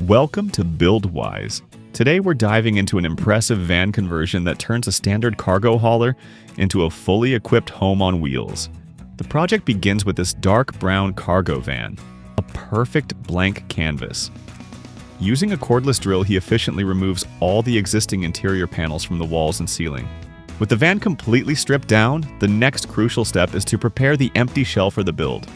Welcome to BuildWise. Today we're diving into an impressive van conversion that turns a standard cargo hauler into a fully equipped home on wheels. The project begins with this dark brown cargo van, a perfect blank canvas. Using a cordless drill, he efficiently removes all the existing interior panels from the walls and ceiling. With the van completely stripped down, the next crucial step is to prepare the empty shell for the build.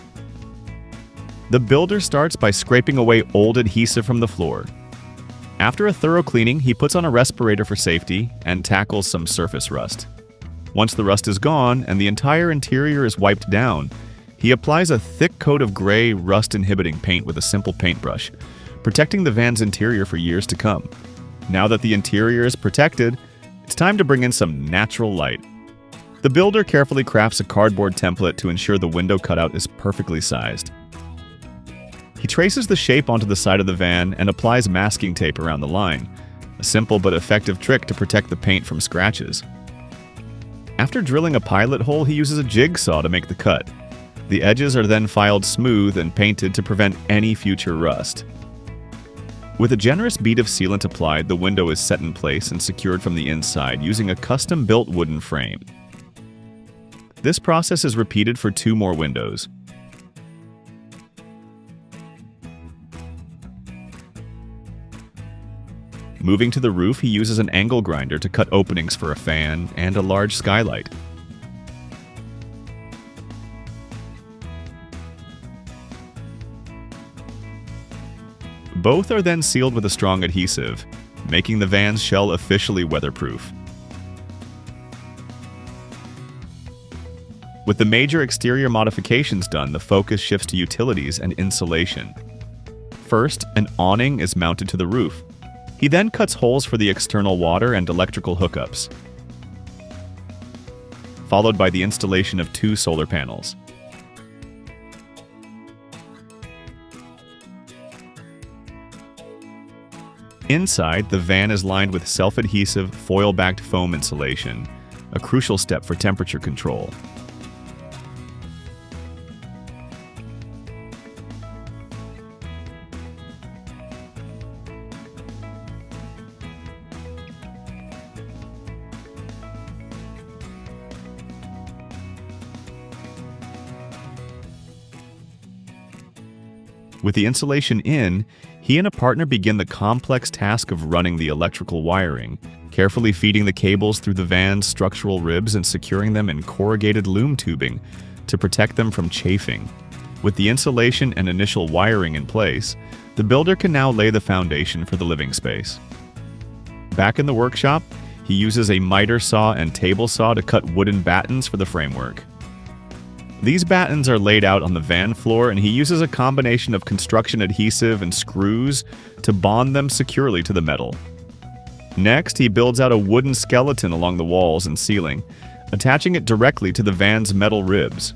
The builder starts by scraping away old adhesive from the floor. After a thorough cleaning, he puts on a respirator for safety and tackles some surface rust. Once the rust is gone and the entire interior is wiped down, he applies a thick coat of gray, rust-inhibiting paint with a simple paintbrush, protecting the van's interior for years to come. Now that the interior is protected, it's time to bring in some natural light. The builder carefully crafts a cardboard template to ensure the window cutout is perfectly sized. He traces the shape onto the side of the van and applies masking tape around the line, a simple but effective trick to protect the paint from scratches. After drilling a pilot hole, he uses a jigsaw to make the cut. The edges are then filed smooth and painted to prevent any future rust. With a generous bead of sealant applied, the window is set in place and secured from the inside using a custom-built wooden frame. This process is repeated for 2 more windows. Moving to the roof, he uses an angle grinder to cut openings for a fan and a large skylight. Both are then sealed with a strong adhesive, making the van's shell officially weatherproof. With the major exterior modifications done, the focus shifts to utilities and insulation. First, an awning is mounted to the roof. He then cuts holes for the external water and electrical hookups, followed by the installation of 2 solar panels. Inside, the van is lined with self-adhesive, foil-backed foam insulation, a crucial step for temperature control. With the insulation in, he and a partner begin the complex task of running the electrical wiring, carefully feeding the cables through the van's structural ribs and securing them in corrugated loom tubing to protect them from chafing. With the insulation and initial wiring in place, the builder can now lay the foundation for the living space. Back in the workshop, he uses a miter saw and table saw to cut wooden battens for the framework. These battens are laid out on the van floor, and he uses a combination of construction adhesive and screws to bond them securely to the metal. Next, he builds out a wooden skeleton along the walls and ceiling, attaching it directly to the van's metal ribs.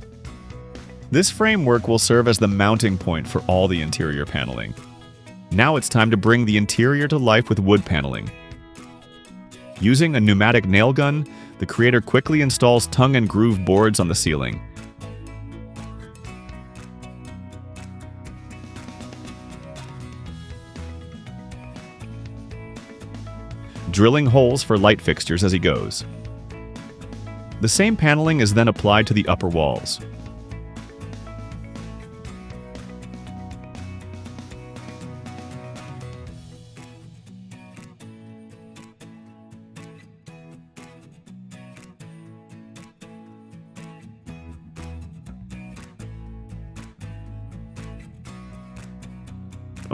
This framework will serve as the mounting point for all the interior paneling. Now it's time to bring the interior to life with wood paneling. Using a pneumatic nail gun, the creator quickly installs tongue and groove boards on the ceiling. Drilling holes for light fixtures as he goes. The same paneling is then applied to the upper walls.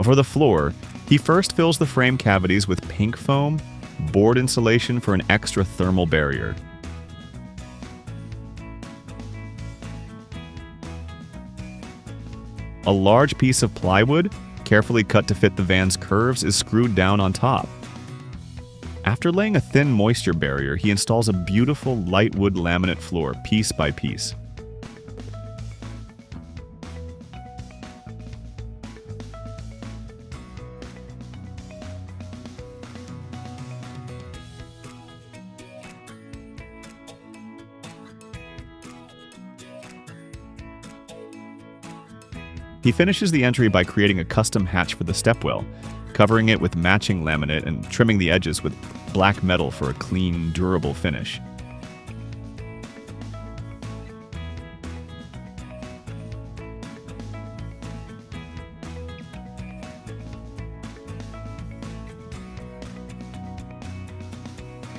For the floor, he first fills the frame cavities with pink foam, board insulation for an extra thermal barrier. A large piece of plywood, carefully cut to fit the van's curves, is screwed down on top. After laying a thin moisture barrier, he installs a beautiful light wood laminate floor piece by piece. He finishes the entry by creating a custom hatch for the stepwell, covering it with matching laminate and trimming the edges with black metal for a clean, durable finish.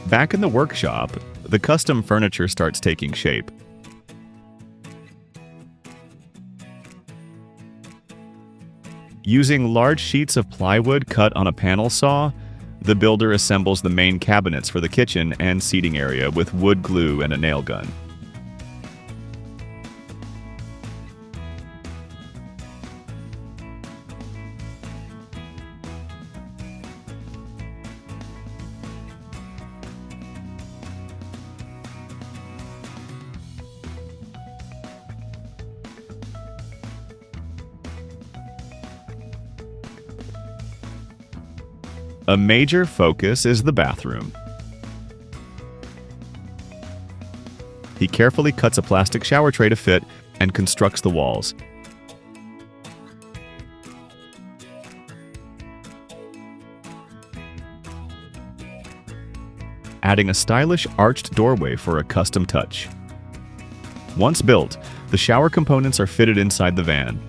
Back in the workshop, the custom furniture starts taking shape. Using large sheets of plywood cut on a panel saw, the builder assembles the main cabinets for the kitchen and seating area with wood glue and a nail gun. A major focus is the bathroom. He carefully cuts a plastic shower tray to fit and constructs the walls. Adding a stylish arched doorway for a custom touch. Once built, the shower components are fitted inside the van.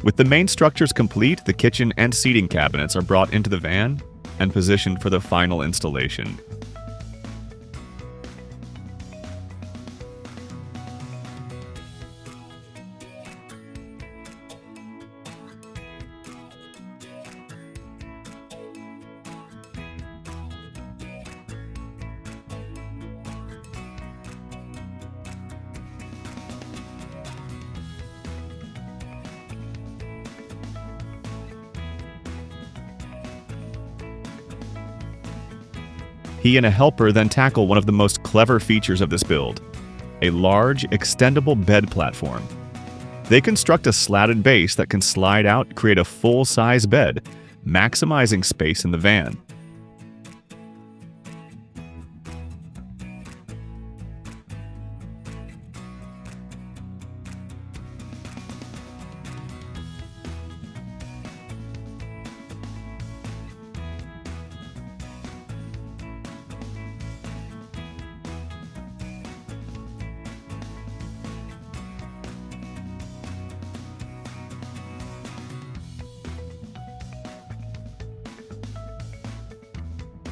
With the main structures complete, the kitchen and seating cabinets are brought into the van and positioned for the final installation. He and a helper then tackle one of the most clever features of this build, a large, extendable bed platform. They construct a slatted base that can slide out, create a full-size bed, maximizing space in the van.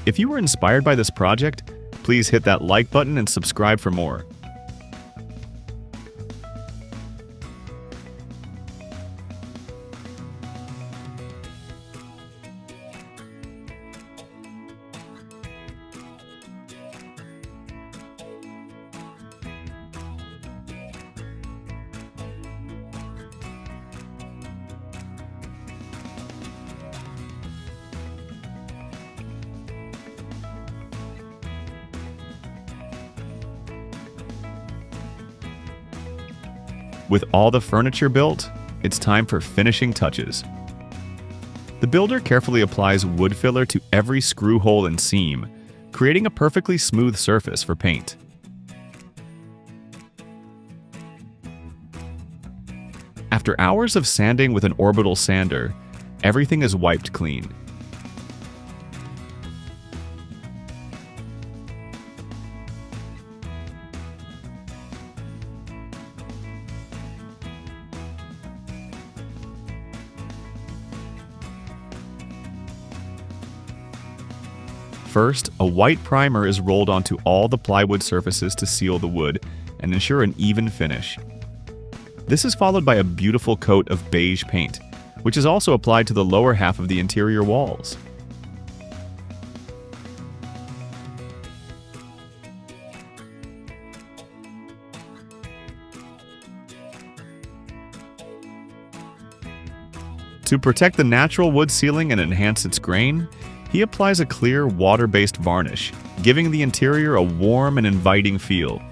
If you were inspired by this project, please hit that like button and subscribe for more. With all the furniture built, it's time for finishing touches. The builder carefully applies wood filler to every screw hole and seam, creating a perfectly smooth surface for paint. After hours of sanding with an orbital sander, everything is wiped clean. First, a white primer is rolled onto all the plywood surfaces to seal the wood and ensure an even finish. This is followed by a beautiful coat of beige paint, which is also applied to the lower half of the interior walls. To protect the natural wood ceiling and enhance its grain, he applies a clear water-based varnish, giving the interior a warm and inviting feel.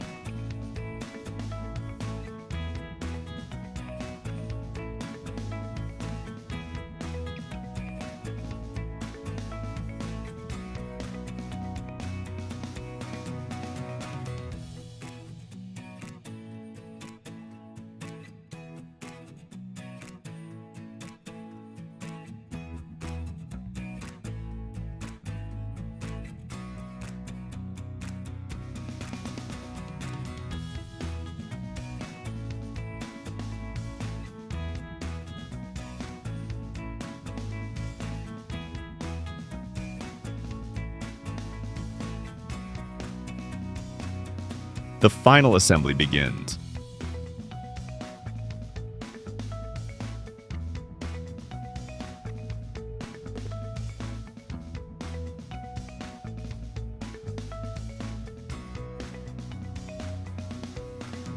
The final assembly begins.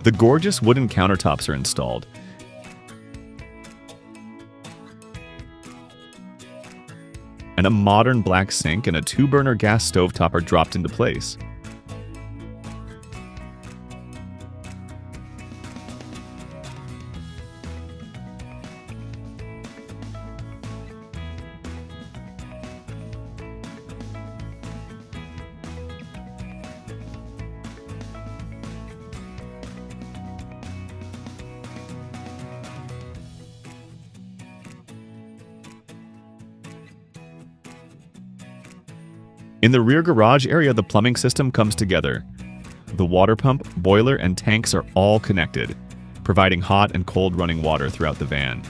The gorgeous wooden countertops are installed, and a modern black sink and a 2-burner gas stovetop are dropped into place. In the rear garage area, the plumbing system comes together. The water pump, boiler, and tanks are all connected, providing hot and cold running water throughout the van.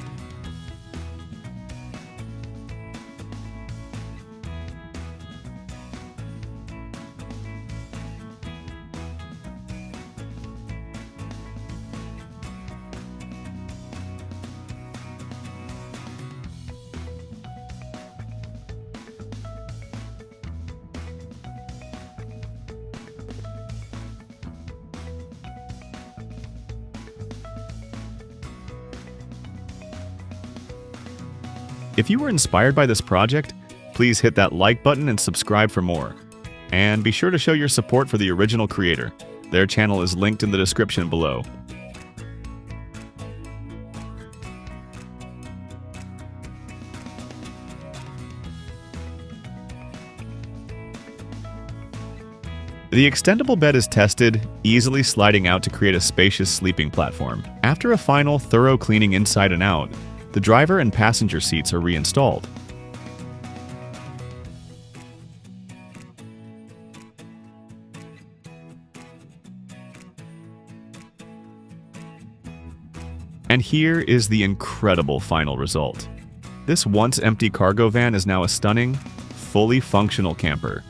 If you were inspired by this project, please hit that like button and subscribe for more. And be sure to show your support for the original creator. Their channel is linked in the description below. The extendable bed is tested, easily sliding out to create a spacious sleeping platform. After a final, thorough cleaning inside and out, the driver and passenger seats are reinstalled. And here is the incredible final result. This once empty cargo van is now a stunning, fully functional camper.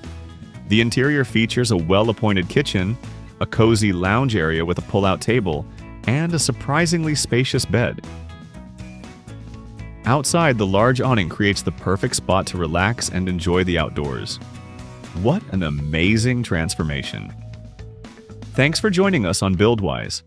The interior features a well-appointed kitchen, a cozy lounge area with a pull-out table, and a surprisingly spacious bed. Outside, the large awning creates the perfect spot to relax and enjoy the outdoors. What an amazing transformation! Thanks for joining us on BuildWise.